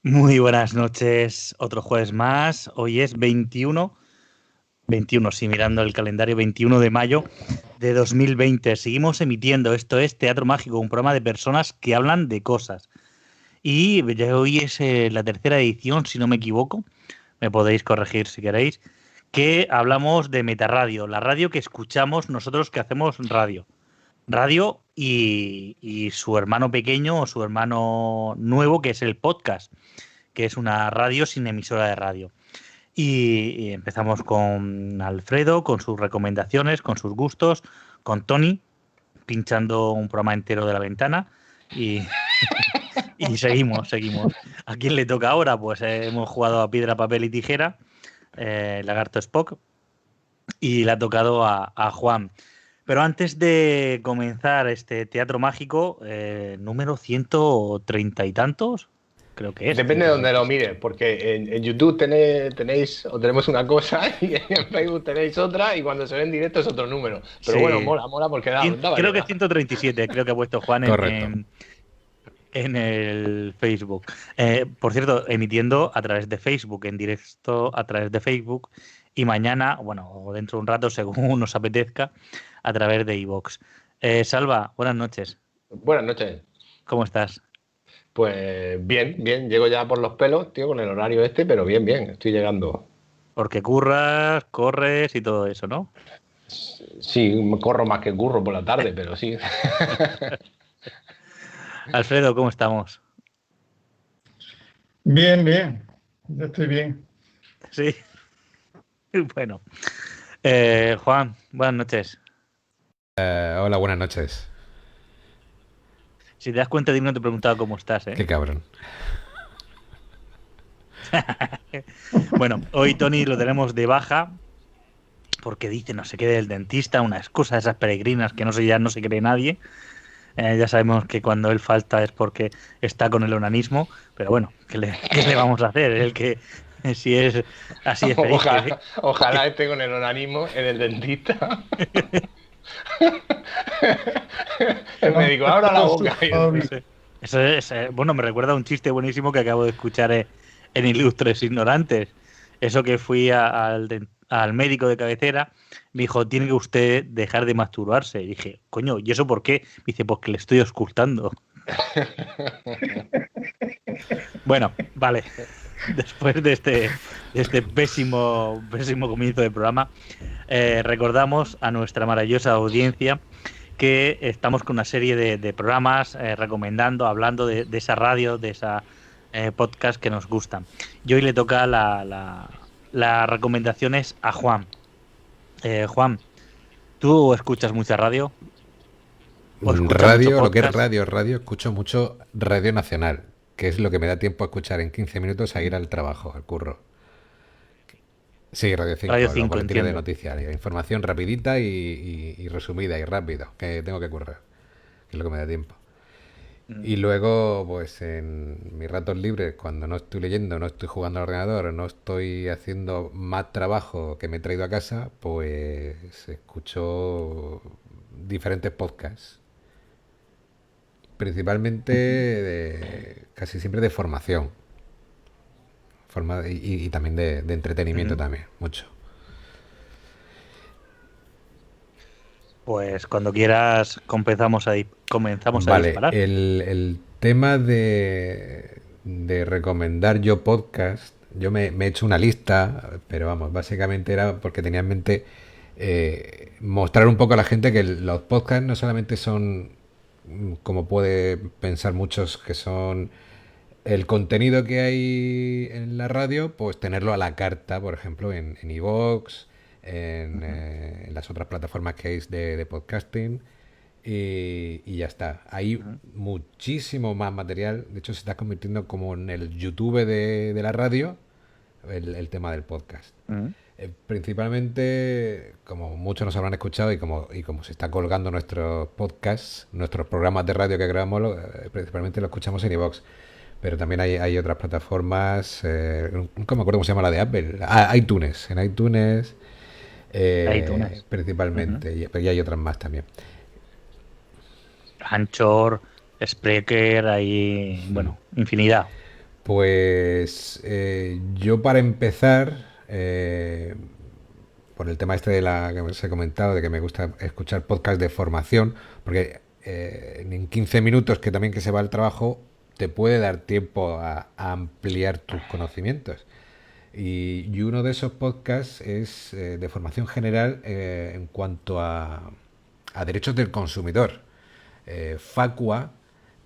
Muy buenas noches, otro jueves más. Hoy es 21, sí, mirando el calendario, 21 de mayo de 2020. Seguimos emitiendo, esto es Teatro Mágico, un programa de personas que hablan de cosas. Y ya hoy es la tercera edición, si no me equivoco, me podéis corregir si queréis, que hablamos de Metarradio, la radio que escuchamos nosotros que hacemos radio. Radio y su hermano pequeño o su hermano nuevo, que es el podcast, que es una radio sin emisora de radio. Y empezamos con Alfredo, con sus recomendaciones, con sus gustos, con Tony, pinchando un programa entero de La Ventana. Y, y seguimos. ¿A quién le toca ahora? Pues hemos jugado a piedra, papel y tijera, Lagarto Spock, y le ha tocado a Juan. Pero antes de comenzar este teatro mágico, número 130 y tantos, creo que es. Depende de donde lo mires, porque en YouTube tenéis o tenemos una cosa y en Facebook tenéis otra y cuando se ve en directo es otro número. Pero Sí. bueno, mola porque da Creo que es variedad. 137, creo que ha puesto Juan Correcto. en el Facebook. Por cierto, emitiendo a través de Facebook, en directo a través de Facebook, y mañana, bueno, o dentro de un rato, según nos apetezca, a través de iVoox. Salva, buenas noches. Buenas noches. ¿Cómo estás? Pues bien, llego ya por los pelos, tío, con el horario este, pero bien, estoy llegando. Porque curras, corres y todo eso, ¿no? Sí, corro más que curro por la tarde, pero sí. Alfredo, ¿cómo estamos? Bien, yo estoy bien. Sí. Bueno. Juan, buenas noches. Hola, buenas noches. Si te das cuenta, no te he preguntado cómo estás, ¿eh? Qué cabrón. Bueno, hoy Tony lo tenemos de baja porque dice no sé qué del dentista, una excusa de esas peregrinas que ya no se cree nadie. Ya sabemos que cuando él falta es porque está con el onanismo, pero bueno, ¿qué le vamos a hacer? El que si es así es feliz. Ojalá esté con el onanismo en el dentista. El médico, abra la boca. Eso es, bueno, me recuerda a un chiste buenísimo que acabo de escuchar en Ilustres Ignorantes. Eso que fui al médico de cabecera, me dijo, tiene que usted dejar de masturbarse. Y dije, coño, ¿y eso por qué? Me dice, pues que le estoy auscultando. Bueno, vale. Después de este pésimo comienzo de programa, recordamos a nuestra maravillosa audiencia que estamos con una serie de programas recomendando, hablando de esa radio, de esa podcast que nos gustan. Y hoy le toca las recomendaciones a Juan. Juan, ¿tú escuchas mucha radio? Radio, lo que es radio, escucho mucho Radio Nacional, que es lo que me da tiempo a escuchar en 15 minutos a ir al trabajo, al curro. Sí, Radio 5, Radio 5 boletín de noticias, información rapidita y resumida y rápido, que tengo que currar, que es lo que me da tiempo. Y luego, pues en mis ratos libres, cuando no estoy leyendo, no estoy jugando al ordenador, no estoy haciendo más trabajo que me he traído a casa, pues escucho diferentes podcasts. Principalmente, casi siempre de formación. Y también de entretenimiento también, mucho. Pues cuando quieras comenzamos a disparar. El tema de recomendar yo podcast, yo me he hecho una lista, pero vamos, básicamente era porque tenía en mente mostrar un poco a la gente que los podcasts no solamente son, como puede pensar muchos, que son el contenido que hay en la radio, pues tenerlo a la carta, por ejemplo, en iVoox, en las otras plataformas que hay de podcasting, y ya está. Hay muchísimo más material. De hecho, se está convirtiendo como en el YouTube de la radio, el tema del podcast. Principalmente, como muchos nos habrán escuchado y como se está colgando nuestros podcasts, nuestros programas de radio que grabamos, principalmente lo escuchamos en iVoox. Pero también hay otras plataformas, nunca me acuerdo cómo se llama la de Apple, iTunes, en iTunes, principalmente, pero ya hay otras más también. Anchor, Spreaker, hay, bueno, infinidad. Pues yo para empezar, por el tema este de la que os he comentado, de que me gusta escuchar podcast de formación, porque en 15 minutos que también que se va al trabajo, te puede dar tiempo a ampliar tus conocimientos. Y uno de esos podcasts es de formación general en cuanto a derechos del consumidor. Facua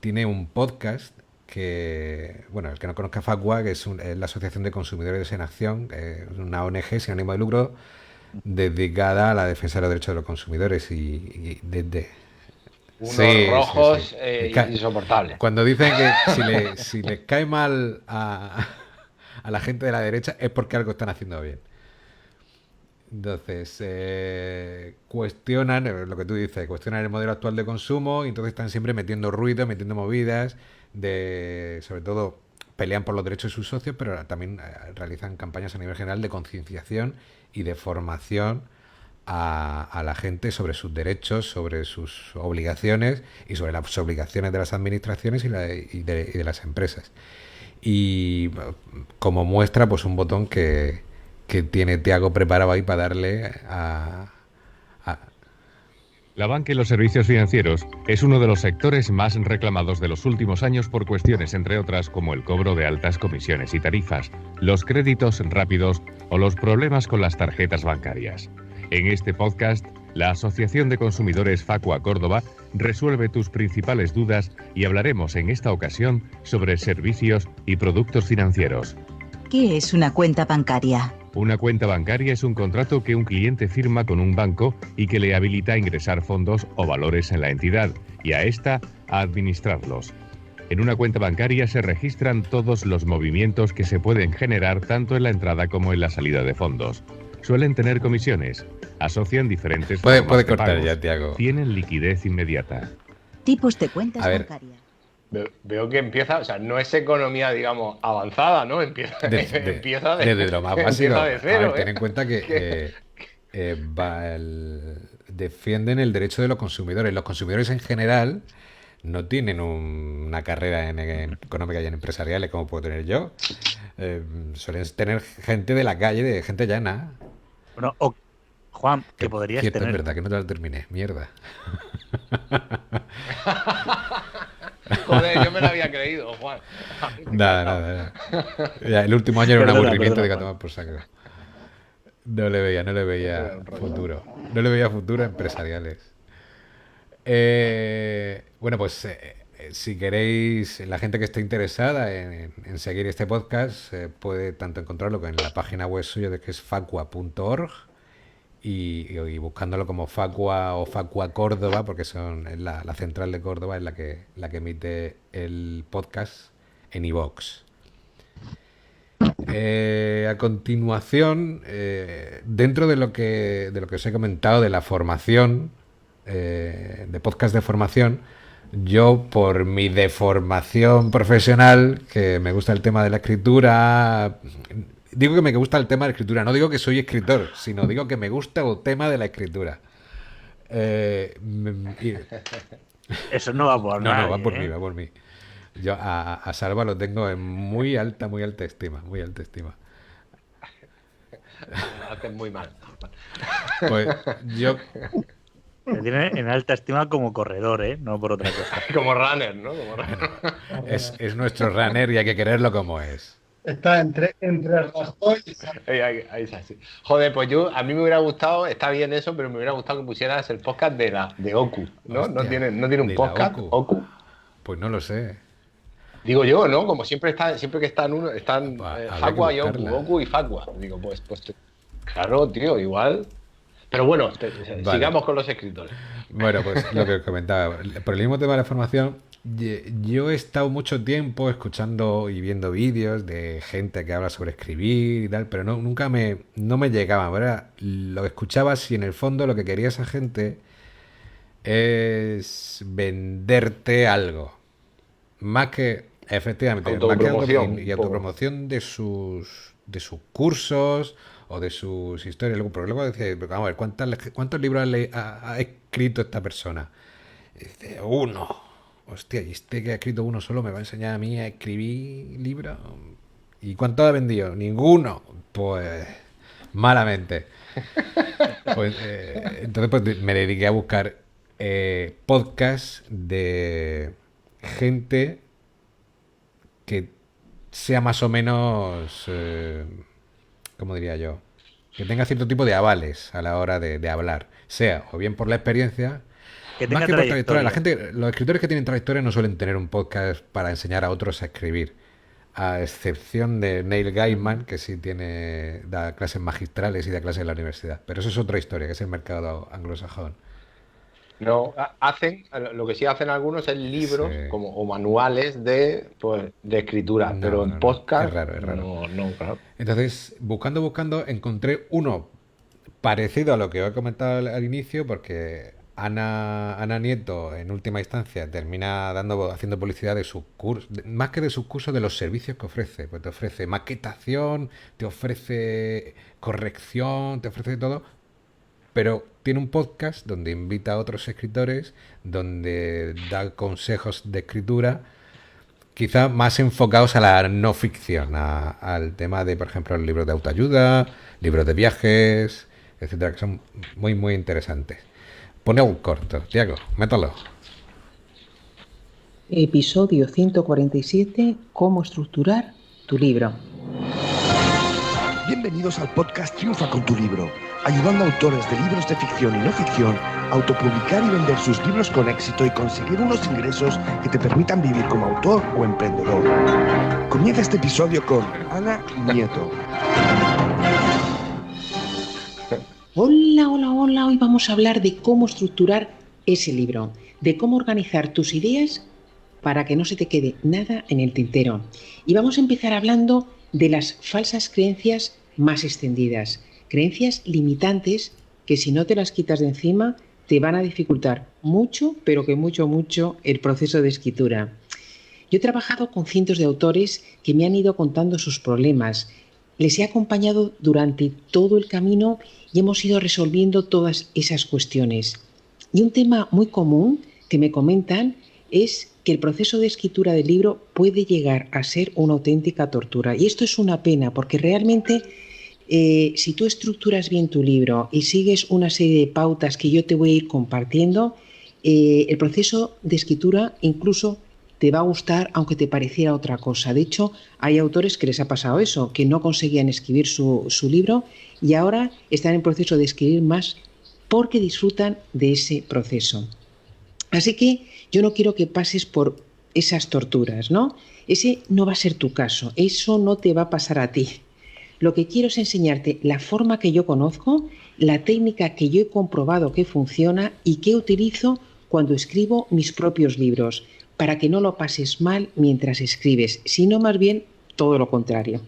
tiene un podcast que, bueno, el que no conozca Facua, que es la Asociación de Consumidores en Acción, es una ONG sin ánimo de lucro dedicada a la defensa de los derechos de los consumidores y desde... Unos Sí, sí, rojos sí. insoportables. Cuando dicen que si les cae mal a la gente de la derecha es porque algo están haciendo bien. Entonces, cuestionan, lo que tú dices, cuestionan el modelo actual de consumo y entonces están siempre metiendo ruido, metiendo movidas, sobre todo pelean por los derechos de sus socios, pero también realizan campañas a nivel general de concienciación y de formación a la gente sobre sus derechos, sobre sus obligaciones y sobre las obligaciones de las administraciones y de las empresas. Y como muestra, pues un botón que tiene Tiago preparado ahí para darle a... La banca y los servicios financieros es uno de los sectores más reclamados de los últimos años por cuestiones, entre otras, como el cobro de altas comisiones y tarifas, los créditos rápidos o los problemas con las tarjetas bancarias. En este podcast, la Asociación de Consumidores Facua Córdoba resuelve tus principales dudas y hablaremos en esta ocasión sobre servicios y productos financieros. ¿Qué es una cuenta bancaria? Una cuenta bancaria es un contrato que un cliente firma con un banco y que le habilita a ingresar fondos o valores en la entidad y a esta a administrarlos. En una cuenta bancaria se registran todos los movimientos que se pueden generar tanto en la entrada como en la salida de fondos. Suelen tener comisiones, asocian diferentes Puede formas de cortar pagos, ya, Tiago. tienen liquidez inmediata. Tipos de cuentas A ver. bancarias. Veo que empieza, o sea, no es economía, digamos, avanzada, ¿no? Empieza Desde lo más básico. empieza de cero, A ver, ten en cuenta que defienden el derecho de los consumidores. Los consumidores en general no tienen una carrera en económica y en empresariales como puedo tener yo. Suelen tener gente de la calle, de gente llana. Bueno, Juan, que podrías Cierto, tener. es verdad, que no te lo terminé. Mierda. Joder, yo me lo había creído, Juan. Nada. Ya, el último año era un Perdona, aburrimiento de que a Juan. tomar por saco. No le veía futuro. No le veía futuro a empresariales. Bueno, pues si queréis, la gente que esté interesada en seguir este podcast puede tanto encontrarlo en la página web suya de que es facua.org y buscándolo como Facua o Facua Córdoba, porque es la central de Córdoba es la que emite el podcast en iVoox. A continuación, dentro de lo que os he comentado de la formación, de podcast de formación, yo por mi deformación profesional, que me gusta el tema de la escritura, digo que me gusta el tema de la escritura, no digo que soy escritor, sino digo que me gusta el tema de la escritura. Eso no va por No, nadie, va por ¿eh? mí, va por mí. Yo a Salva lo tengo en muy alta estima, muy alta estima. Lo haces muy mal. Pues yo, Te tiene en alta estima como corredor, ¿eh? No por otra cosa. Como runner, ¿no? Como runner. es nuestro runner y hay que quererlo como es. Está entre Rajoy y Sánchez. Ahí está, sí. Joder, pues a mí me hubiera gustado, está bien eso, pero me hubiera gustado que pusieras el podcast de Oku, ¿no? Hostia, no tiene un de la podcast, Oku. Oku. Pues no lo sé. Digo yo, ¿no? Como siempre que están Habría Facua que y Oku, buscarla. Oku y Facua. Digo, pues claro, tío, igual. Pero bueno, Vale. sigamos con los escritores. Bueno, pues lo que os comentaba, por el mismo tema de la formación, yo he estado mucho tiempo escuchando y viendo vídeos de gente que habla sobre escribir y tal, pero nunca no me llegaba, ¿verdad? Lo escuchaba si en el fondo lo que quería esa gente es venderte algo. Más que, efectivamente, más que Autopromoción, y autopromoción de sus cursos o de sus historias. Porque luego decía, vamos a ver, ¿cuántos libros ha escrito esta persona? Y dice, uno. hostia, y este que ha escrito uno solo me va a enseñar a mí a escribir libros. ¿Y cuánto ha vendido? Ninguno. Pues malamente. Pues, entonces pues, me dediqué a buscar podcasts de gente que sea más o menos, ¿cómo diría yo? Que tenga cierto tipo de avales a la hora de hablar. Sea o bien por la experiencia, Que más tenga que por trayectoria. La trayectoria. gente, los escritores que tienen trayectoria no suelen tener un podcast para enseñar a otros a escribir. A excepción de Neil Gaiman, que sí da clases magistrales y da clases en la universidad. Pero eso es otra historia, que es el mercado anglosajón. No, lo que sí hacen algunos es libros Sí. o manuales de escritura, No, pero no, en no. podcast Es raro, es raro. no, claro. Entonces, buscando, encontré uno parecido a lo que os he comentado al inicio, porque Ana Nieto, en última instancia, termina haciendo publicidad de sus cursos, más que de sus cursos, de los servicios que ofrece. Pues te ofrece maquetación, te ofrece corrección, te ofrece de todo, pero tiene un podcast donde invita a otros escritores, donde da consejos de escritura, quizá más enfocados a la no ficción, al tema de, por ejemplo, los libros de autoayuda, libros de viajes, etcétera, que son muy, muy interesantes. Pone un corto, Tiago, métalo. Episodio 147. ¿Cómo estructurar tu libro? Bienvenidos al podcast Triunfa con tu libro, ayudando a autores de libros de ficción y no ficción a autopublicar y vender sus libros con éxito y conseguir unos ingresos que te permitan vivir como autor o emprendedor. Comienza este episodio con Ana Nieto. Hola. Hoy vamos a hablar de cómo estructurar ese libro, de cómo organizar tus ideas para que no se te quede nada en el tintero. Y vamos a empezar hablando de las falsas creencias más extendidas, creencias limitantes que si no te las quitas de encima te van a dificultar mucho, pero que mucho el proceso de escritura. Yo he trabajado con cientos de autores que me han ido contando sus problemas. Les he acompañado durante todo el camino y hemos ido resolviendo todas esas cuestiones. Y un tema muy común que me comentan es que el proceso de escritura del libro puede llegar a ser una auténtica tortura. Y esto es una pena, porque realmente si tú estructuras bien tu libro y sigues una serie de pautas que yo te voy a ir compartiendo, el proceso de escritura incluso te va a gustar aunque te pareciera otra cosa. De hecho, hay autores que les ha pasado eso, que no conseguían escribir su libro y ahora están en proceso de escribir más porque disfrutan de ese proceso. Así que yo no quiero que pases por esas torturas, ¿no? Ese no va a ser tu caso, eso no te va a pasar a ti. Lo que quiero es enseñarte la forma que yo conozco, la técnica que yo he comprobado que funciona y que utilizo cuando escribo mis propios libros, para que no lo pases mal mientras escribes, sino más bien todo lo contrario.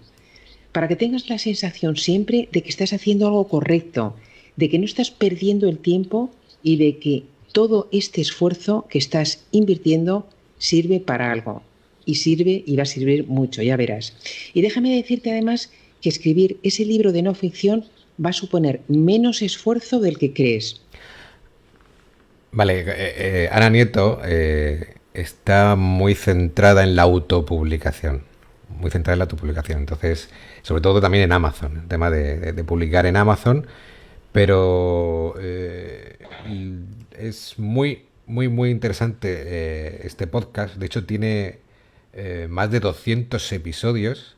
Para que tengas la sensación siempre de que estás haciendo algo correcto, de que no estás perdiendo el tiempo y de que todo este esfuerzo que estás invirtiendo sirve para algo. Y sirve y va a servir mucho, ya verás. Y déjame decirte además que escribir ese libro de no ficción va a suponer menos esfuerzo del que crees. Vale, Ana Nieto está muy centrada en la autopublicación. Entonces, sobre todo también en Amazon, el tema de publicar en Amazon, pero es muy interesante este podcast. De hecho, tiene más de 200 episodios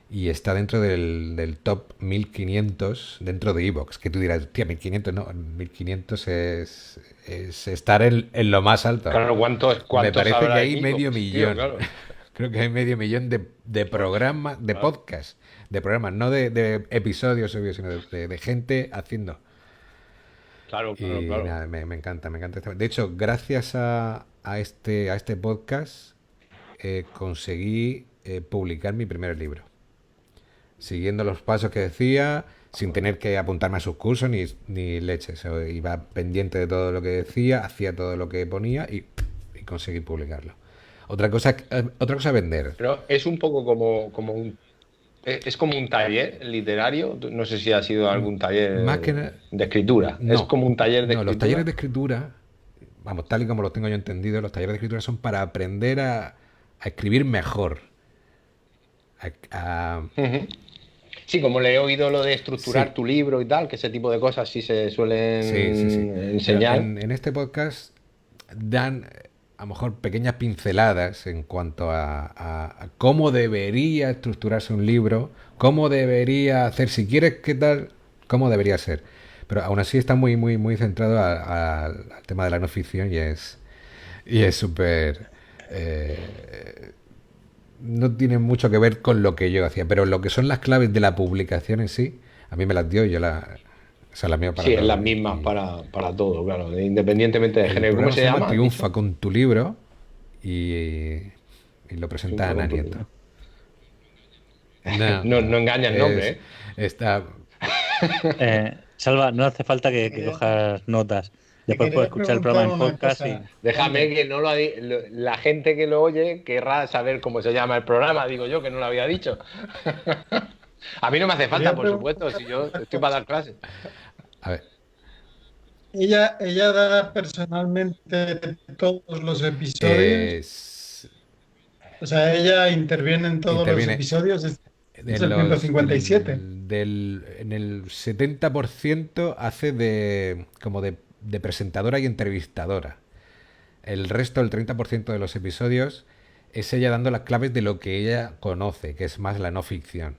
y está dentro del top 1500 dentro de iVoox, que tú dirás, tía, 1500 no, 1500 es estar en lo más alto. Claro, ¿cuántos Me parece que hay en medio iVoox, millón. tío? Claro. Creo que hay medio millón de programas, de podcast, de programas, no de episodios, obvio, sino de gente haciendo. Claro. Nada, me encanta. De hecho, gracias a este podcast conseguí publicar mi primer libro. Siguiendo los pasos que decía, sin tener que apuntarme a sus cursos ni leches. Iba pendiente de todo lo que decía, hacía todo lo que ponía y conseguí publicarlo. Otra cosa es vender. Pero es un poco como un taller literario. No sé si ha sido algún taller Más que de escritura. No, es como un taller de no, escritura. los talleres de escritura, vamos, tal y como lo tengo yo entendido, los talleres de escritura son para aprender a escribir mejor. Ujú. Sí, como le he oído lo de estructurar Sí. tu libro y tal, que ese tipo de cosas sí se suelen Sí. enseñar. En este podcast dan a lo mejor pequeñas pinceladas en cuanto a cómo debería estructurarse un libro, cómo debería hacer, si quieres qué tal, cómo debería ser. Pero aún así está muy centrado al tema de la no ficción y es súper... no tiene mucho que ver con lo que yo hacía, pero lo que son las claves de la publicación en sí, a mí me las dio y yo esa es la mía para Sí, es todo. las mismas Y para todo, claro, independientemente de el género. ¿Cómo programa se se llama llama? Triunfa con tu libro y lo presenta Triunfa Ana con tu Nieto. libro. No, No engaña el nombre, ¿eh? está... Salva, no hace falta que cojas notas. Después puedes escuchar el programa en podcast y... Déjame que no la gente que lo oye querrá saber cómo se llama el programa, digo yo, que no lo había dicho. A mí no me hace falta, por supuesto, si yo estoy para dar clases. A ver, Ella da personalmente todos los episodios. O sea, ella interviene en todos los episodios. Es el 157. En el 70% hace como de presentadora y entrevistadora. El resto, el 30% de los episodios, es ella dando las claves de lo que ella conoce, que es más la no ficción.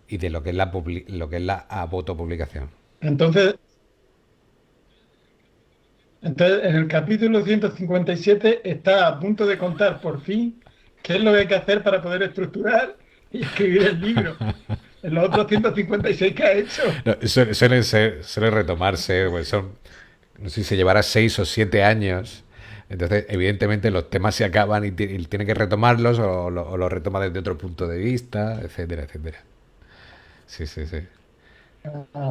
Y de lo que es la autopublicación. Entonces, en el capítulo 157 está a punto de contar por fin qué es lo que hay que hacer para poder estructurar y escribir el libro. En los otros 156 que ha hecho. No, suele retomarse, pues no sé si se llevará 6 o 7 años. Entonces, evidentemente, los temas se acaban y tiene que retomarlos o lo retoma desde otro punto de vista, etcétera, etcétera. Sí.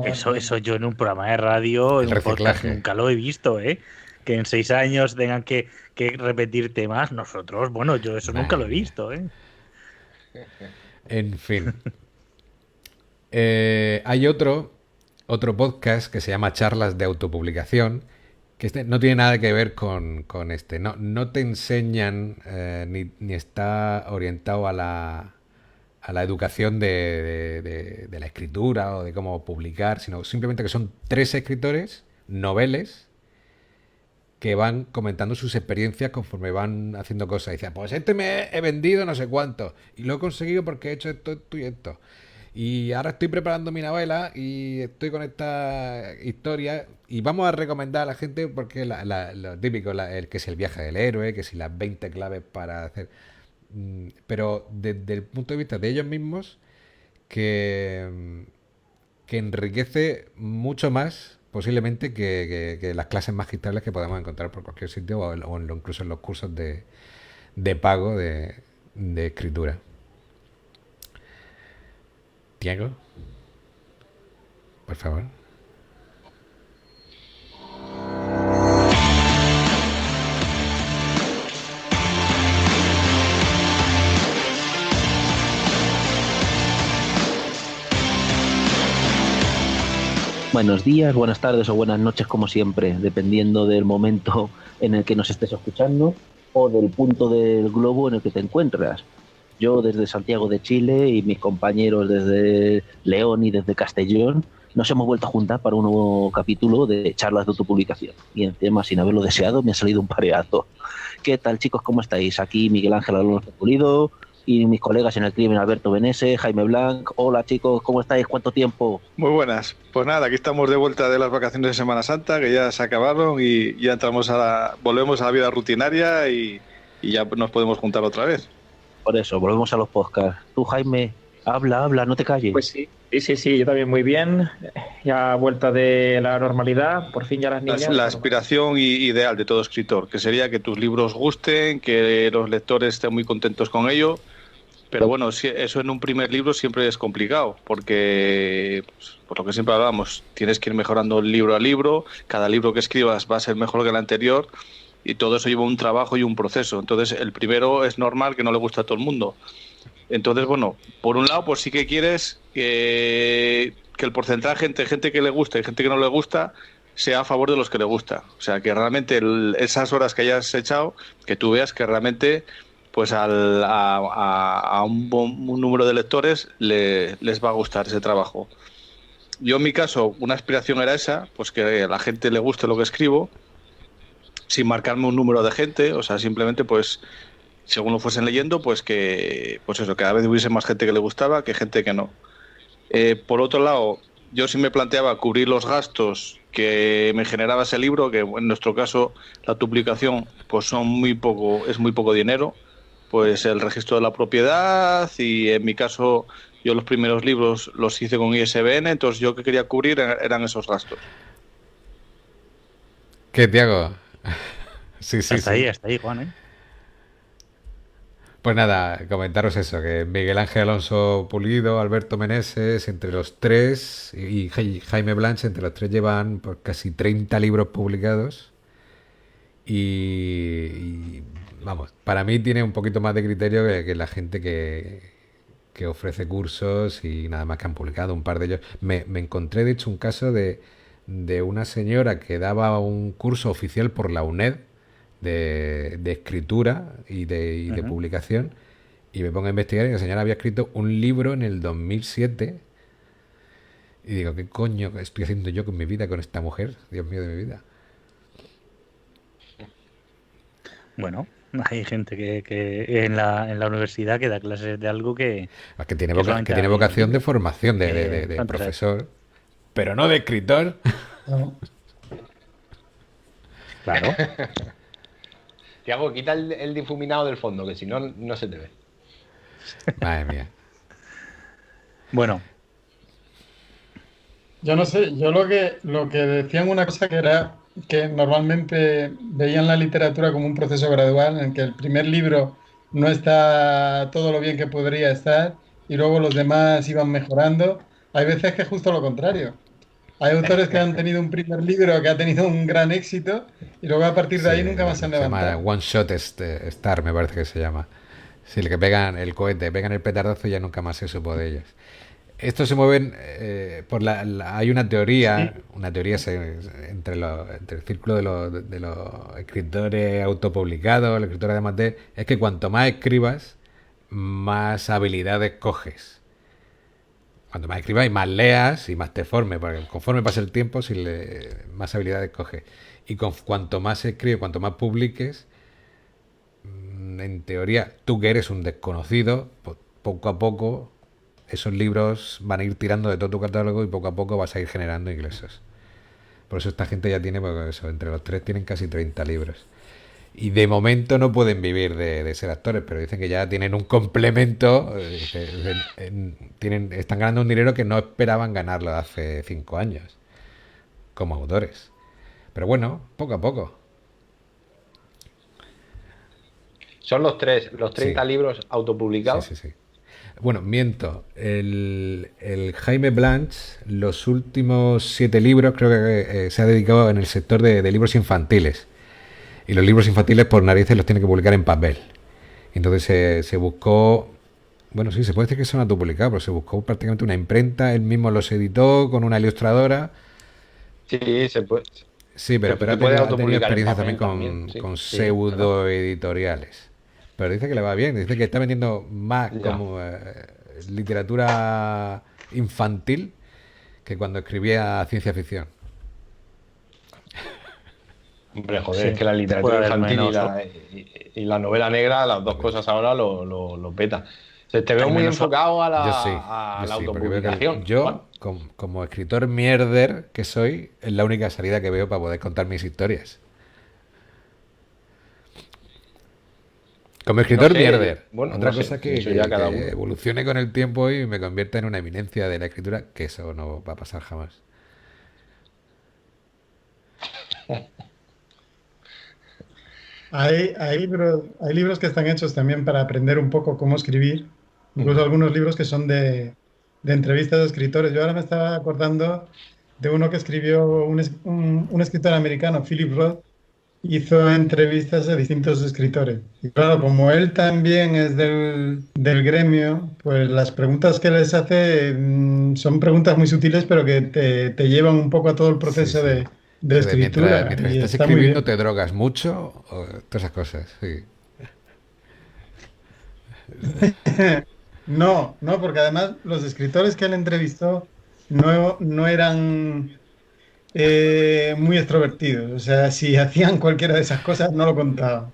Eso yo en un programa de radio, en un podcast, nunca lo he visto, ¿eh? Que en 6 años tengan que repetir temas. Nosotros, bueno, yo eso nunca lo he visto, ¿eh? En fin. Hay otro podcast que se llama Charlas de Autopublicación, que no tiene nada que ver con este. No te enseñan ni está orientado a la educación de la escritura o de cómo publicar, sino simplemente que son 3 escritores, noveles, que van comentando sus experiencias conforme van haciendo cosas. Y dicen, pues me he vendido no sé cuánto, y lo he conseguido porque he hecho esto y esto. Y ahora estoy preparando mi novela y estoy con esta historia y vamos a recomendar a la gente porque lo típico, el que es el viaje del héroe, que si las 20 claves para hacer... Pero desde el punto de vista de ellos mismos, que enriquece mucho más posiblemente que las clases magistrales que podemos encontrar por cualquier sitio o incluso en los cursos de pago de escritura. Tiago, por favor. Buenos días, buenas tardes o buenas noches, como siempre, dependiendo del momento en el que nos estés escuchando o del punto del globo en el que te encuentras. Yo desde Santiago de Chile y mis compañeros desde León y desde Castellón nos hemos vuelto a juntar para un nuevo capítulo de charlas de autopublicación. Y encima, sin haberlo deseado, me ha salido un pareazo. ¿Qué tal, chicos? ¿Cómo estáis? Aquí Miguel Ángel Alonso Pulido y mis colegas en el crimen, Alberto Benese, Jaime Blanc. Hola, chicos, ¿cómo estáis? ¿Cuánto tiempo? Muy buenas. Pues nada, aquí estamos de vuelta de las vacaciones de Semana Santa, que ya se acabaron y ya entramos volvemos a la vida rutinaria y ya nos podemos juntar otra vez. Por eso, volvemos a los podcasts. Tú, Jaime, habla, no te calles. Pues sí, yo también muy bien. Ya vuelta de la normalidad, por fin ya las niñas... La aspiración ideal de todo escritor, que sería que tus libros gusten, que los lectores estén muy contentos con ello. Pero bueno, eso en un primer libro siempre es complicado, porque, pues, por lo que siempre hablamos, tienes que ir mejorando libro a libro, cada libro que escribas va a ser mejor que el anterior, y todo eso lleva un trabajo y un proceso. Entonces, el primero es normal que no le guste a todo el mundo. Entonces, bueno, por un lado, pues sí que quieres que el porcentaje entre gente que le gusta y gente que no le gusta sea a favor de los que le gusta. O sea, que realmente esas horas que hayas echado, que tú veas que realmente pues a un número de lectores les va a gustar ese trabajo. Yo en mi caso, una aspiración era esa, pues que a la gente le guste lo que escribo, sin marcarme un número de gente, o sea, simplemente pues según lo fuesen leyendo, pues que pues eso, cada vez hubiese más gente que le gustaba que gente que no. Por otro lado, yo sí me planteaba cubrir los gastos que me generaba ese libro, que en nuestro caso la duplicación pues es muy poco dinero, pues el registro de la propiedad, y en mi caso yo los primeros libros los hice con ISBN, entonces yo que quería cubrir eran esos gastos. ¿Qué, Tiago? Sí, hasta ahí, Juan, Pues nada, comentaros eso, que Miguel Ángel Alonso Pulido, Alberto Meneses, entre los tres, y Jaime Blanch, entre los tres llevan pues, casi 30 libros publicados. Y vamos, para mí tiene un poquito más de criterio que la gente que ofrece cursos y nada más que han publicado un par de ellos. Me encontré, de hecho, un caso de una señora que daba un curso oficial por la UNED de escritura y de publicación, y me pongo a investigar y la señora había escrito un libro en el 2007 y digo, ¿qué coño estoy haciendo yo con mi vida, con esta mujer? Dios mío de mi vida. Bueno, hay gente que en la universidad que da clases de algo que tiene vocación de formación de profesor, pero no de escritor. No. Claro. Tiago, quita el difuminado del fondo, que si no, no se te ve. Madre mía. Bueno. Yo no sé, yo lo que decían una cosa que era que normalmente veían la literatura como un proceso gradual en que el primer libro no está todo lo bien que podría estar y luego los demás iban mejorando. Hay veces que es justo lo contrario. Hay autores que han tenido un primer libro que ha tenido un gran éxito y luego a partir de ahí nunca más se han levantado. Se llama One Shot Star, me parece que se llama. Sí, el que pegan el cohete, pegan el petardazo y ya nunca más se supo de ellos. Estos se mueven hay una teoría, entre el círculo de los escritores autopublicados, los escritores de amateur, es que cuanto más escribas, más habilidades coges. Cuanto más escribas y más leas y más te formes, porque conforme pasa el tiempo, más habilidades coges. Y cuanto más escribes, cuanto más publiques, en teoría, tú que eres un desconocido, pues, poco a poco esos libros van a ir tirando de todo tu catálogo y poco a poco vas a ir generando ingresos. Por eso esta gente ya tiene, porque eso, entre los tres tienen casi 30 libros. Y de momento no pueden vivir de ser actores, pero dicen que ya tienen un complemento, están ganando un dinero que no esperaban ganarlo hace 5 años, como autores. Pero bueno, poco a poco. Son los 30 libros autopublicados. Sí. Bueno, miento. El Jaime Blanch, los últimos 7 libros, creo que se ha dedicado en el sector de libros infantiles. Y los libros infantiles, por narices, los tiene que publicar en papel. Entonces se buscó... Bueno, sí, se puede decir que son autopublicados, pero se buscó prácticamente una imprenta. Él mismo los editó con una ilustradora. Sí, se puede. Sí, pero ha tenido experiencia también con pseudo editoriales. Pero dice que le va bien, dice que está vendiendo más como literatura infantil que cuando escribía ciencia ficción. Hombre, joder, es que la literatura infantil y la novela negra, las dos cosas ahora lo peta. Te veo muy enfocado a la autopublicación. Yo, como escritor mierder que soy, es la única salida que veo para poder contar mis historias. Como escritor mierder. Bueno, otra cosa es que evolucione con el tiempo y me convierta en una eminencia de la escritura, que eso no va a pasar jamás. Hay libros que están hechos también para aprender un poco cómo escribir. Incluso algunos libros que son de entrevistas de escritores. Yo ahora me estaba acordando de uno que escribió un escritor americano, Philip Roth. Hizo entrevistas a distintos escritores. Y claro, como él también es del gremio, pues las preguntas que les hace son preguntas muy sutiles, pero que te llevan un poco a todo el proceso de Eso de escritura. mientras Y estás está muy escribiendo bien. te drogas mucho, o todas esas cosas, sí. No, no, porque además los escritores que él entrevistó no eran muy extrovertidos. O sea, si hacían cualquiera de esas cosas, no lo contaban,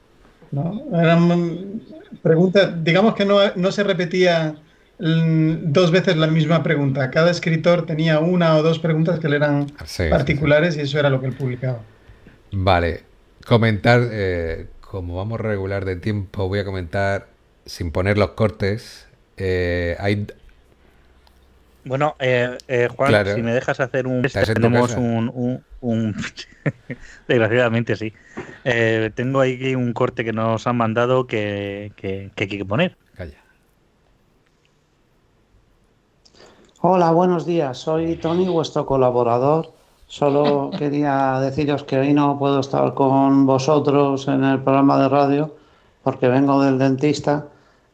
¿no? Eran preguntas, digamos que no se repetía dos veces la misma pregunta. Cada escritor tenía una o dos preguntas que le eran Sí, sí, sí. particulares y eso era lo que él publicaba. Vale, comentar, como vamos regular de tiempo, voy a comentar sin poner los cortes. Hay, Bueno, Juan, si claro, me dejas hacer un... estás en tu Tenemos casa. Desgraciadamente sí. Tengo ahí un corte que nos han mandado que hay que poner. Calla. Hola, buenos días. Soy Tony, vuestro colaborador. Solo quería deciros que hoy no puedo estar con vosotros en el programa de radio porque vengo del dentista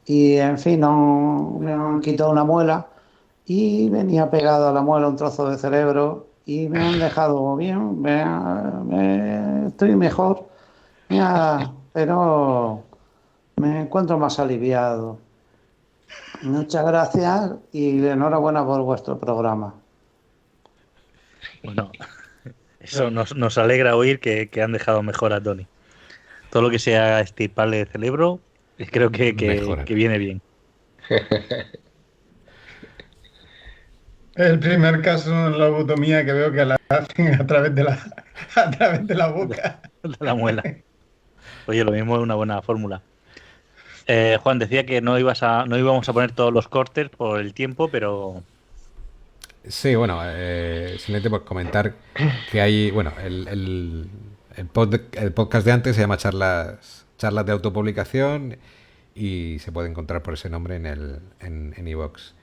y, en fin, me han quitado una muela y venía pegado a la muela un trozo de cerebro y me han dejado bien, estoy mejor, pero me encuentro más aliviado. Muchas gracias y enhorabuena por vuestro programa. Bueno, eso nos alegra oír que han dejado mejor a Tony. Todo lo que sea extirparle el cerebro, creo que Mejoran. viene bien. El primer caso en la lobotomía que veo que la hacen a través de la boca. De la muela. Oye, lo mismo es una buena fórmula. Juan, decía que no íbamos a poner todos los cortes por el tiempo, pero... Sí, bueno, simplemente por comentar que hay, bueno, el podcast de antes se llama Charlas de Autopublicación y se puede encontrar por ese nombre en iVoox.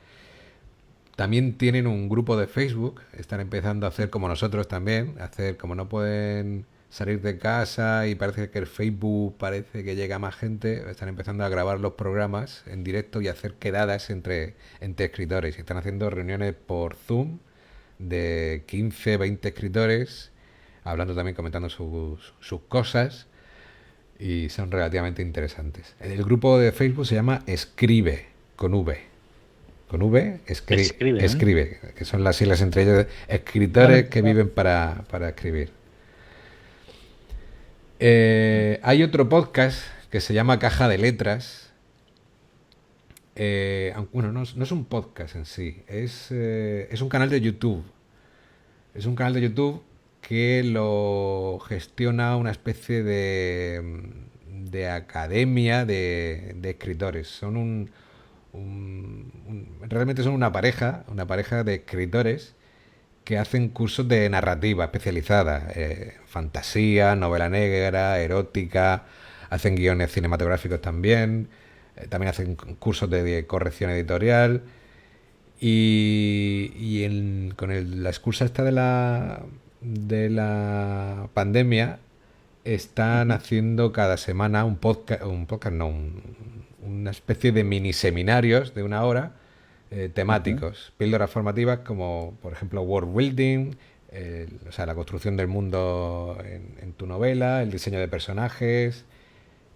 También tienen un grupo de Facebook, están empezando a hacer como nosotros también, como no pueden salir de casa y parece que el Facebook parece que llega a más gente, están empezando a grabar los programas en directo y hacer quedadas entre escritores. Y están haciendo reuniones por Zoom de 15, 20 escritores, hablando también, comentando sus cosas, y son relativamente interesantes. El grupo de Facebook se llama Escribe, con V. Con V, escribe, que son las siglas entre ellos, escritores que viven para escribir. Hay otro podcast que se llama Caja de Letras. Bueno, no es un podcast en sí, es un canal de YouTube. Es un canal de YouTube que lo gestiona una especie de academia de escritores. Son realmente son una pareja de escritores que hacen cursos de narrativa especializada, fantasía, novela negra, erótica, hacen guiones cinematográficos también, también hacen cursos de corrección editorial y con la excusa esta de la pandemia están haciendo cada semana una especie de mini seminarios de una hora temáticos, píldoras formativas como por ejemplo world building, o sea, la construcción del mundo en tu novela, el diseño de personajes,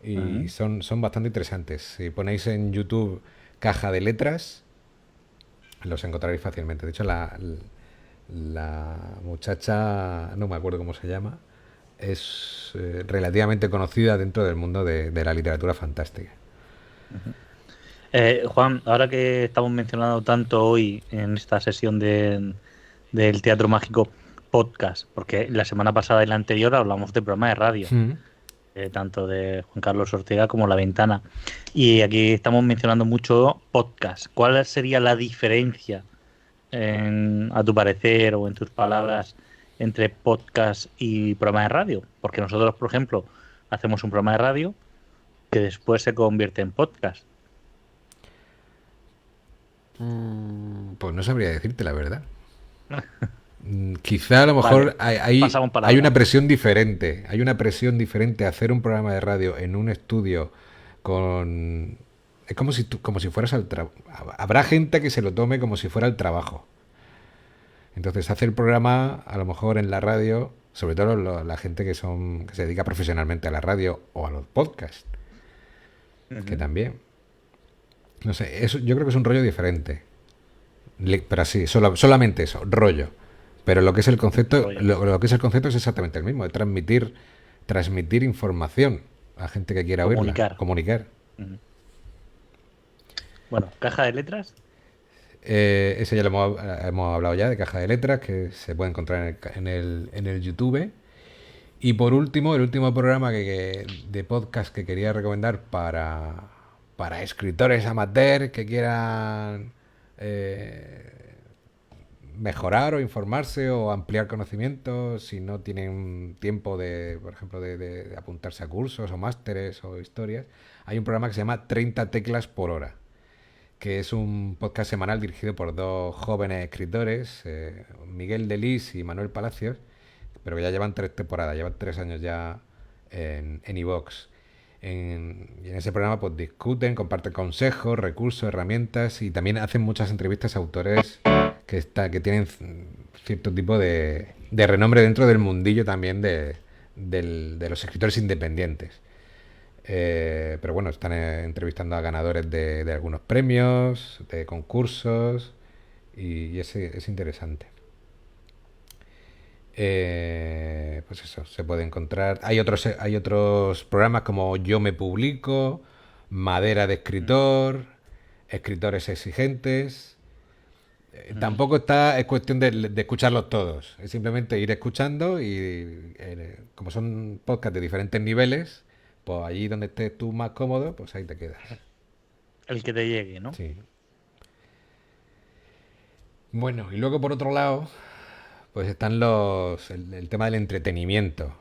y son bastante interesantes. Si ponéis en YouTube Caja de Letras, los encontraréis fácilmente. De hecho, la muchacha, no me acuerdo cómo se llama, es relativamente conocida dentro del mundo de la literatura fantástica. Juan, ahora que estamos mencionando tanto hoy en esta sesión del Teatro Mágico podcast, porque la semana pasada y la anterior hablamos de programa de radio, tanto de Juan Carlos Ortega como La Ventana, y aquí estamos mencionando mucho podcast. ¿Cuál sería la diferencia, a tu parecer o en tus palabras, entre podcast y programa de radio? Porque nosotros, por ejemplo, hacemos un programa de radio que después se convierte en podcast. Pues no sabría decirte la verdad. Quizá a lo mejor hay una presión diferente. Hay una presión diferente a hacer un programa de radio en un estudio con... Es como si fueras al trabajo. Habrá gente que se lo tome como si fuera el trabajo. Entonces hace el programa, a lo mejor en la radio, sobre todo la gente que se dedica profesionalmente a la radio o a los podcasts, que también. No sé, eso yo creo que es un rollo diferente. Pero así, solamente eso, rollo. Pero lo que es el concepto, lo que es el concepto es exactamente el mismo, de transmitir información a gente que quiera oírla, comunicar. Bueno, caja de letras. Ese ya lo hemos hablado ya, de caja de letras, que se puede encontrar en el YouTube. Y por último, el último programa de podcast que quería recomendar para escritores amateurs que quieran mejorar o informarse o ampliar conocimientos, si no tienen tiempo por ejemplo, de apuntarse a cursos o másteres o historias. Hay un programa que se llama 30 teclas por hora, que es un podcast semanal dirigido por dos jóvenes escritores, Miguel Delis y Manuel Palacios, pero que ya llevan 3 temporadas, llevan 3 años ya en iVoox. Y en ese programa pues discuten, comparten consejos, recursos, herramientas, y también hacen muchas entrevistas a autores que tienen cierto tipo de renombre dentro del mundillo también de los escritores independientes. Pero bueno, están entrevistando a ganadores de algunos premios, de concursos, y es interesante. Pues eso, se puede encontrar. Hay otros programas como Yo me publico, Madera de escritor, Escritores exigentes. Tampoco es cuestión de escucharlos todos, es simplemente ir escuchando y como son podcasts de diferentes niveles, pues allí donde estés tú más cómodo, pues ahí te quedas. El que te llegue, ¿no? Sí. Bueno, y luego por otro lado, pues están el tema del entretenimiento.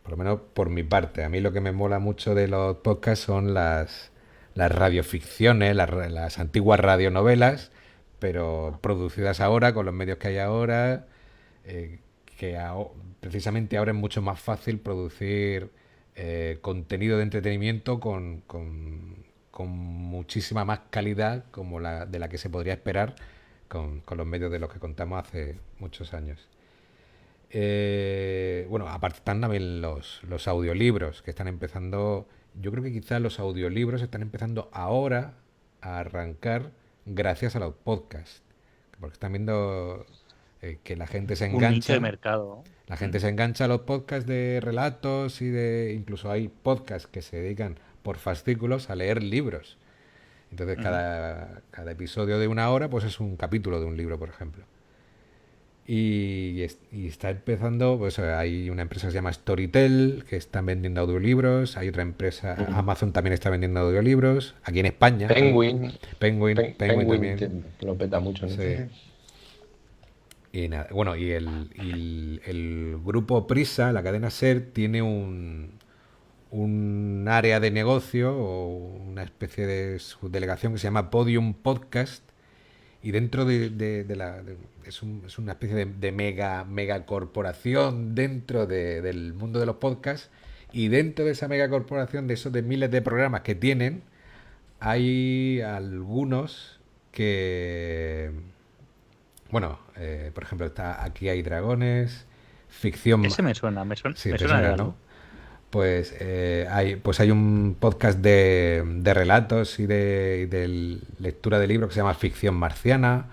Por lo menos por mi parte. A mí lo que me mola mucho de los podcasts son las radioficciones, las antiguas radionovelas, pero producidas ahora con los medios que hay ahora, precisamente ahora es mucho más fácil producir contenido de entretenimiento con muchísima más calidad como de la que se podría esperar con los medios de los que contamos hace muchos años. Bueno, aparte están también los audiolibros que están empezando. Yo creo que quizás los audiolibros están empezando ahora a arrancar gracias a los podcasts, porque están viendo que la gente se engancha. Un nicho de mercado. La gente se engancha a los podcasts de relatos incluso hay podcasts que se dedican por fascículos a leer libros. Entonces cada episodio de 1 hora pues es un capítulo de un libro, por ejemplo. Y está empezando, pues hay una empresa que se llama Storytel, que están vendiendo audiolibros. Hay otra empresa, Amazon también está vendiendo audiolibros. Aquí en España. Penguin también. Lo peta mucho, ¿no? Sí. Y nada, bueno, y el grupo Prisa, la cadena SER, tiene un área de negocio o una especie de subdelegación que se llama Podium Podcast, y dentro es una especie de mega corporación dentro del mundo de los podcasts, y dentro de esa mega corporación, de esos de miles de programas que tienen, hay algunos que, bueno, por ejemplo, está Aquí hay dragones, ficción. Ese me suena Sí, me te suena de suena, algo. ¿no? Pues hay un podcast de relatos y de lectura de libros que se llama Ficción Marciana,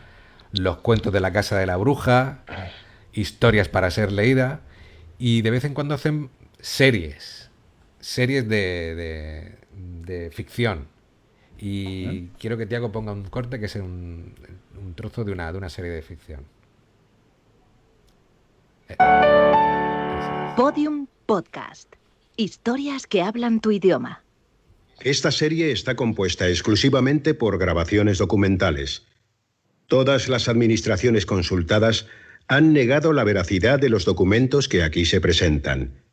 Los cuentos de la casa de la bruja, Historias para ser leída, y de vez en cuando hacen series de ficción. Y quiero que Tiago ponga un corte que es un trozo de una serie de ficción. Podium Podcast. Historias que hablan tu idioma. Esta serie está compuesta exclusivamente por grabaciones documentales. Todas las administraciones consultadas han negado la veracidad de los documentos que aquí se presentan.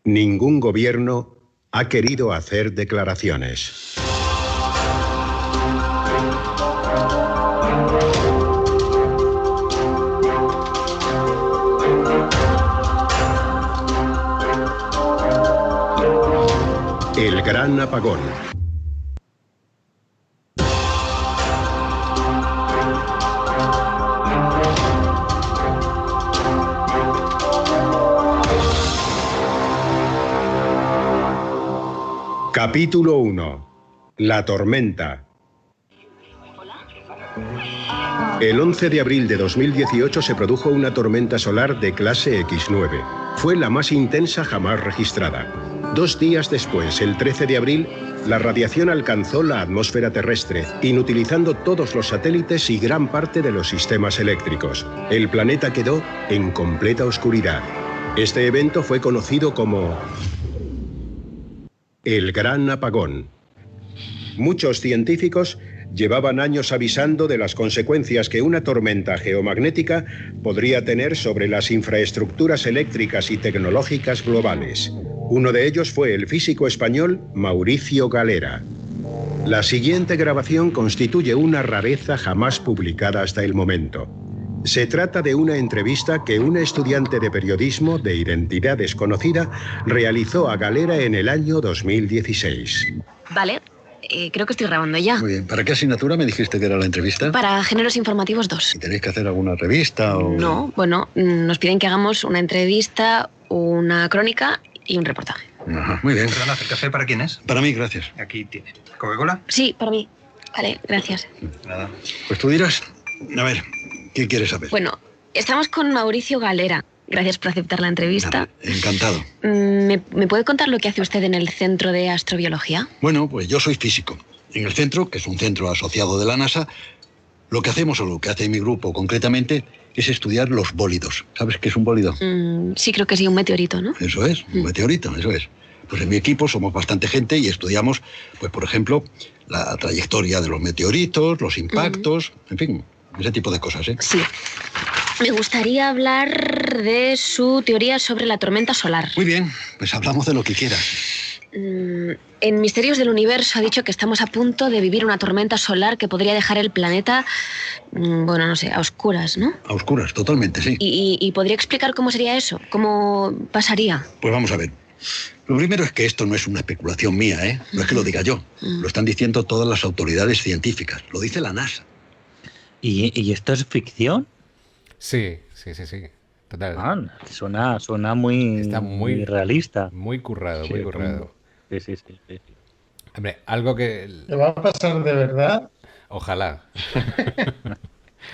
Ningún gobierno ha querido hacer declaraciones. El gran apagón. Capítulo 1. La tormenta. El 11 de abril de 2018 se produjo una tormenta solar de clase X9. Fue la más intensa jamás registrada. 2 días después, el 13 de abril, la radiación alcanzó la atmósfera terrestre, inutilizando todos los satélites y gran parte de los sistemas eléctricos. El planeta quedó en completa oscuridad. Este evento fue conocido como el Gran Apagón. Muchos científicos llevaban años avisando de las consecuencias que una tormenta geomagnética podría tener sobre las infraestructuras eléctricas y tecnológicas globales. Uno de ellos fue el físico español Mauricio Galera. La siguiente grabación constituye una rareza jamás publicada hasta el momento. Se trata de una entrevista que una estudiante de periodismo de identidad desconocida realizó a Galera en el año 2016. Vale, creo que estoy grabando ya. Muy bien. ¿Para qué asignatura me dijiste que era la entrevista? Para Géneros Informativos 2. ¿Y tenéis que hacer alguna revista o...? No, bueno, nos piden que hagamos una entrevista, una crónica y un reportaje. Ajá, muy bien. Perdona, ¿el café para quién es? Para mí, gracias. Aquí tiene. ¿Coca-Cola? Sí, para mí. Vale, gracias. Nada. Pues tú dirás. A ver, ¿qué quieres saber? Bueno, estamos con Mauricio Galera. Gracias por aceptar la entrevista. Encantado. ¿Me puede contar lo que hace usted en el Centro de Astrobiología? Bueno, pues yo soy físico. En el centro, que es un centro asociado de la NASA, lo que hacemos, o lo que hace mi grupo concretamente, es estudiar los bólidos. ¿Sabes qué es un bólido? Sí, creo que sí, un meteorito, ¿no? Eso es, un meteorito, eso es. Pues en mi equipo somos bastante gente y estudiamos, pues por ejemplo, la trayectoria de los meteoritos, los impactos, en fin, ese tipo de cosas, ¿eh? Sí. Me gustaría hablar de su teoría sobre la tormenta solar. Muy bien, pues hablamos de lo que quieras. En Misterios del Universo ha dicho que estamos a punto de vivir una tormenta solar que podría dejar el planeta, bueno, no sé, a oscuras, ¿no? A oscuras, totalmente, sí. ¿Y podría explicar cómo sería eso? ¿Cómo pasaría? Pues vamos a ver. Lo primero es que esto no es una especulación mía, ¿eh? No es que lo diga yo. Lo están diciendo todas las autoridades científicas. Lo dice la NASA. ¿Y esto es ficción? Sí. Total. Suena muy, está muy realista. Muy currado, Sí, muy currado. Sí. Hombre, algo que... ¿Te va a pasar de verdad? Ojalá.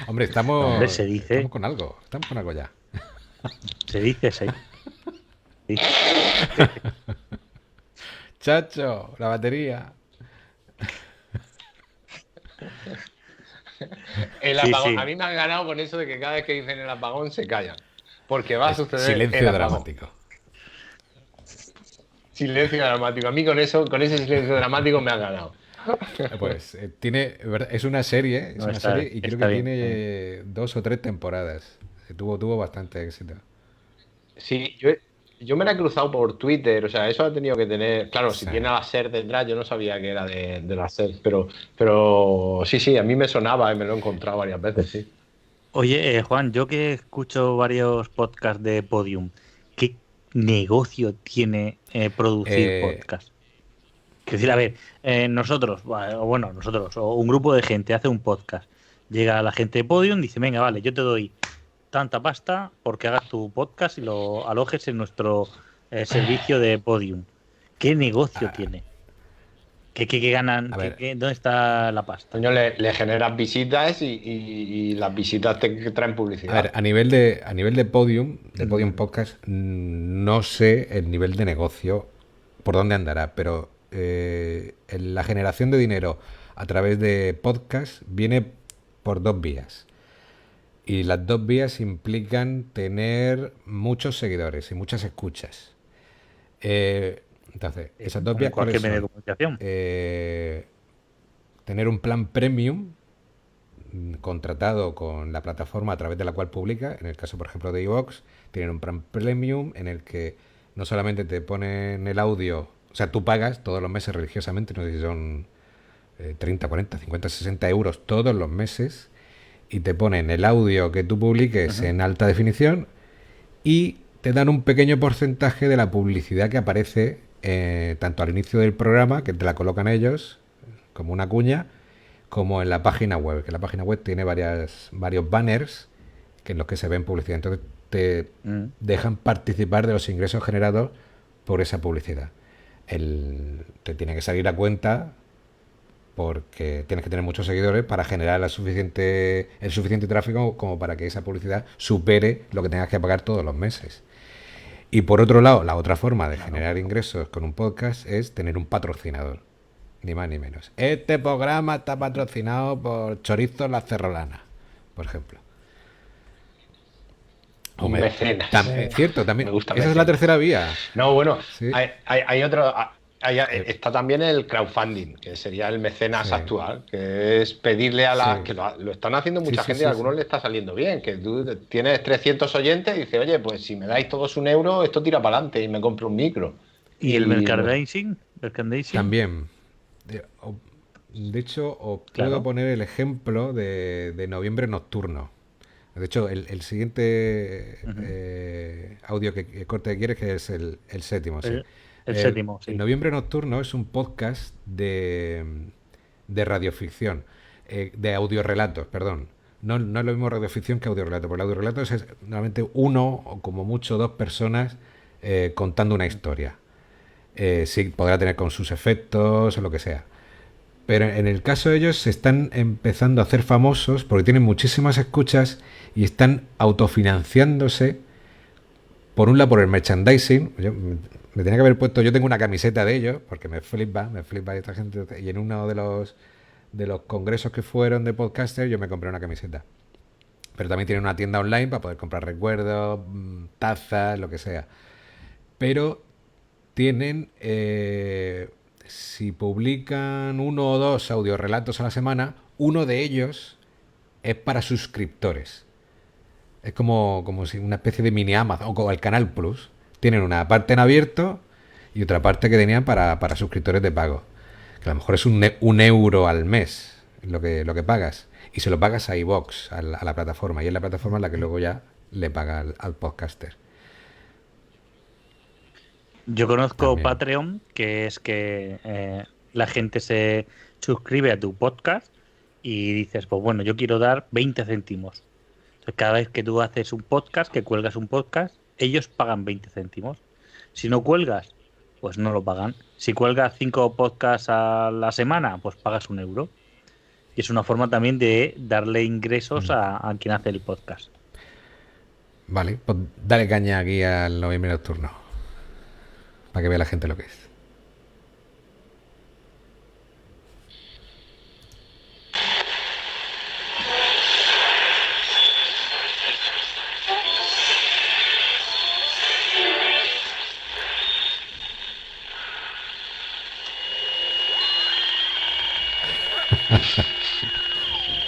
Hombre, estamos, se dice. estamos con algo. Estamos con algo ya. Se dice, sí. Chacho, la batería. El apagón. Sí. A mí me han ganado con eso de que cada vez que dicen el apagón se callan. Porque va a suceder Silencio el apagón. dramático. Silencio dramático. A mí con ese silencio dramático me han ganado. Pues es una serie, No, está y creo bien. que tiene 2 o 3 temporadas. Tuvo bastante éxito. Sí, yo me la he cruzado por Twitter, o sea, eso ha tenido que tener... Claro, si tiene a la SER detrás, yo no sabía que era de la SER, pero sí, a mí me sonaba y me lo he encontrado varias veces, sí. Oye, Juan, yo que escucho varios podcasts de Podium, ¿qué negocio tiene producir podcast? Quiero decir, a ver, nosotros, o un grupo de gente hace un podcast, llega la gente de Podium y dice, venga, vale, yo te doy tanta pasta porque hagas tu podcast y lo alojes en nuestro servicio de Podium. ¿Qué negocio tiene? ¿Qué ganan? ¿Dónde está la pasta? Coño, le generas visitas y las visitas te traen publicidad. A ver, a nivel de Podium, Podcast, no sé el nivel de negocio por dónde andará, pero la generación de dinero a través de podcast viene por 2 vías. Y las 2 vías implican tener muchos seguidores y muchas escuchas. Entonces, esas 2 vías, ¿cuáles medio de son? comunicación. Tener un plan premium contratado con la plataforma a través de la cual publica. En el caso, por ejemplo, de iVoox, tienen un plan premium en el que no solamente te ponen el audio, o sea, tú pagas todos los meses religiosamente, no sé si son 30, 40, 50, 60 euros todos los meses, y te ponen el audio que tú publiques en alta definición y te dan un pequeño porcentaje de la publicidad que aparece tanto al inicio del programa, que te la colocan ellos como una cuña, como en la página web, que la página web tiene varios banners en los que se ven publicidad. Entonces te dejan participar de los ingresos generados por esa publicidad. te tiene que salir a cuenta porque tienes que tener muchos seguidores para generar el suficiente tráfico como para que esa publicidad supere lo que tengas que pagar todos los meses. Y por otro lado, la otra forma de generar ingresos con un podcast es tener un patrocinador, ni más ni menos. Este programa está patrocinado por Chorizos La Cerrolana, por ejemplo. Mecenas. Cierto, también. Me gusta esa es la tercera vía. No, bueno, sí. hay otro... está también el crowdfunding, que sería el mecenas actual, que es pedirle a las... que lo están haciendo mucha gente y a algunos le está saliendo bien, que tú tienes 300 oyentes y dices, oye, pues si me dais todos €1, esto tira para adelante y me compro un micro. ¿Y el merchandising? También. De hecho, os puedo poner el ejemplo de Noviembre Nocturno. De hecho, el siguiente audio que corte quieres, que es el séptimo. El séptimo, sí. El Noviembre Nocturno es un podcast de radioficción, de audiorelatos, perdón. No es lo mismo radioficción que audiorelato, porque el audiorelato es normalmente uno o como mucho dos personas contando una historia. Sí, podrá tener con sus efectos o lo que sea. Pero en el caso de ellos se están empezando a hacer famosos porque tienen muchísimas escuchas y están autofinanciándose, por un lado por el merchandising. Me tenía que haber puesto, yo tengo una camiseta de ellos porque me flipa esta gente, y en uno de los congresos que fueron de podcaster yo me compré una camiseta. Pero también tienen una tienda online para poder comprar recuerdos, tazas, lo que sea. Pero tienen... si publican 1 o 2 audiorelatos a la semana, uno de ellos es para suscriptores. Es como si una especie de mini Amazon o como el Canal Plus. Tienen una parte en abierto y otra parte que tenían para suscriptores de pago. Que a lo mejor es un €1 al mes lo que pagas. Y se lo pagas a iVoox, a la plataforma. Y es la plataforma en la que luego ya le paga al podcaster. Yo conozco Patreon, que es que la gente se suscribe a tu podcast y dices, pues bueno, yo quiero dar 20 céntimos. Entonces, cada vez que tú haces un podcast, que cuelgas un podcast, ellos pagan 20 céntimos. Si no cuelgas, pues no lo pagan. Si cuelgas 5 podcasts a la semana, pues pagas €1. Y es una forma también de darle ingresos a quien hace el podcast. Vale, pues dale caña aquí al Noviembre Nocturno, para que vea la gente lo que es.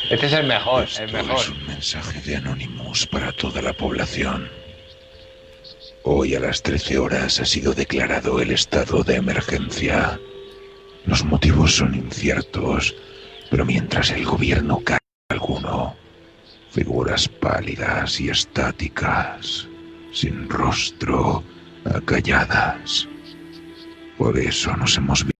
Este es el mejor, Esto el mejor. es un mensaje de Anonymous para toda la población. Hoy a las 13 horas ha sido declarado el estado de emergencia. Los motivos son inciertos, pero mientras el gobierno cae alguno, figuras pálidas y estáticas, sin rostro, acalladas. Por eso nos hemos visto